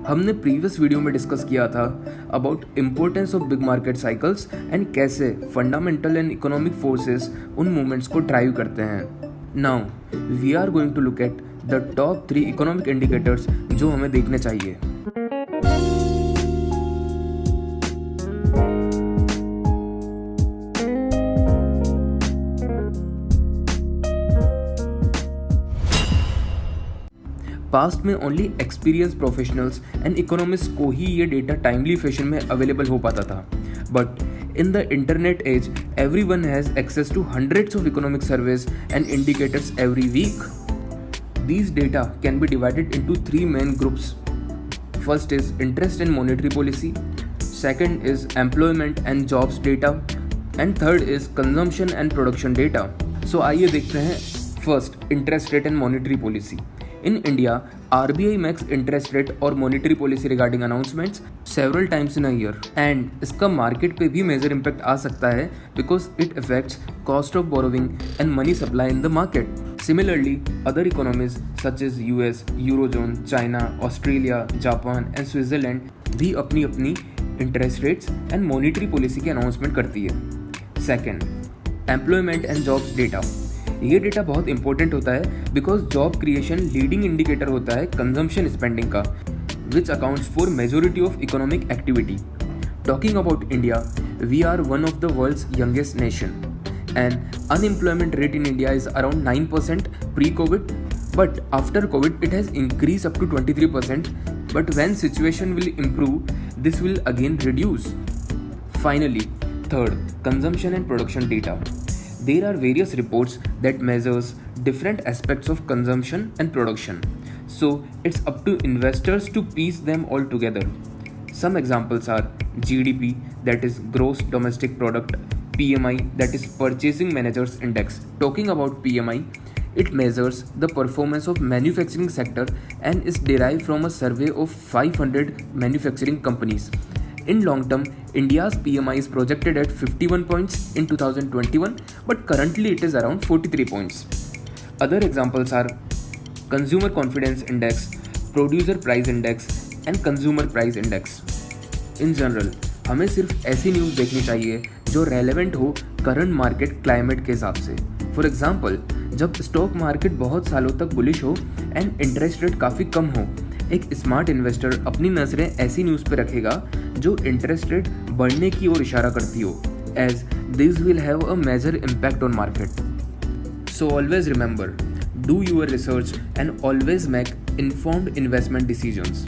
हमने previous video में discuss किया था about importance of big market cycles and कैसे फंडामेंटल एंड इकोनॉमिक फोर्सेस उन मूवमेंट्स को ड्राइव करते हैं। Now we are going to look at the top 3 economic indicators जो हमें देखने चाहिए। पास्ट में only experience professionals and economist को ही ये डेटा टाइमली फैशन में अवेलेबल हो पाता था, but in the internet age everyone has access to hundreds of economic surveys and indicators every week. These data can be divided into 3 main groups. First is interest and monetary policy, second is employment and jobs data, and third is consumption and production data. So आइए देखते हैं first interest rate and monetary policy. In India, RBI makes interest rate or monetary policy regarding announcements several times in a year, and इसका market पे भी major impact आ सकता है because it affects cost of borrowing and money supply in the market. Similarly, other economies such as US, Eurozone, China, Australia, Japan and Switzerland भी अपनी अपनी interest rates and monetary policy की announcement करती है। Second, employment and jobs data. ये data बहुत important होता है because job creation leading indicator होता है कंजम्पशन स्पेंडिंग का, which accounts for majority of economic activity. Talking about India, we are one of the world's youngest nation and unemployment rate in India is around 9% pre-COVID, but after COVID it has increased up to 23%, but when situation will improve this will again reduce. Finally, third, consumption and production data. There are various reports that measures different aspects of consumption and production, so it's up to investors to piece them all together. Some examples are GDP, that is gross domestic product, PMI, that is Purchasing Managers Index. Talking about PMI, it measures the performance of manufacturing sector and is derived from a survey of 500 manufacturing companies. In long term, India's PMI is projected at 51 points in 2021, but currently it is around 43 points. Other examples are Consumer Confidence Index, Producer Price Index and Consumer Price Index. In general, हमें सिर्फ ऐसी news देखनी चाहिए जो relevant हो current market climate के हिसाब से। फॉर एग्जांपल, जब स्टॉक मार्केट बहुत सालों तक बुलिश हो एंड इंटरेस्ट रेट काफ़ी कम हो, एक स्मार्ट इन्वेस्टर अपनी नज़रें ऐसी न्यूज़ पे रखेगा जो इंटरेस्ट रेट बढ़ने की ओर इशारा करती हो, as this will have a major impact on market. So always remember, do your research and always make informed investment decisions.